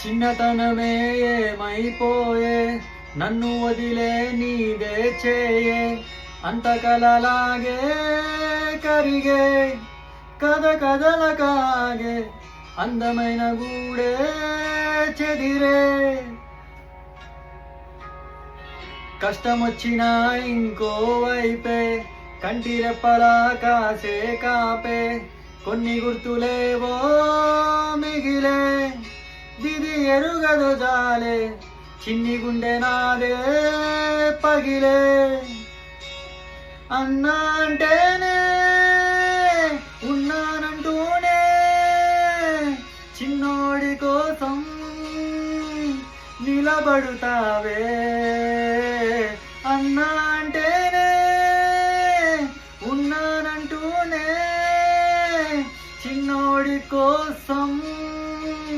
చిన్నతనమే ఏమైపోయే నన్ను వదిలే నీదే చేయే అంత కలలాగే కరిగే కథలకాగే అందమైన గూడే చెదిరే కష్టమొచ్చినా ఇంకో వైపే కంటి రెప్పలా కాసే కాపే కొన్ని గుర్తులేవో మిగిలే దిది ఎరుగదు జాలే చిన్ని గుండె నాదే పగిలే అన్నా అంటేనే ఉన్నానంటూనే చిన్నోడి కోసం నిలబడుతావే అన్నా అంటేనే ఉన్నానంటూనే చిన్నోడి కోసం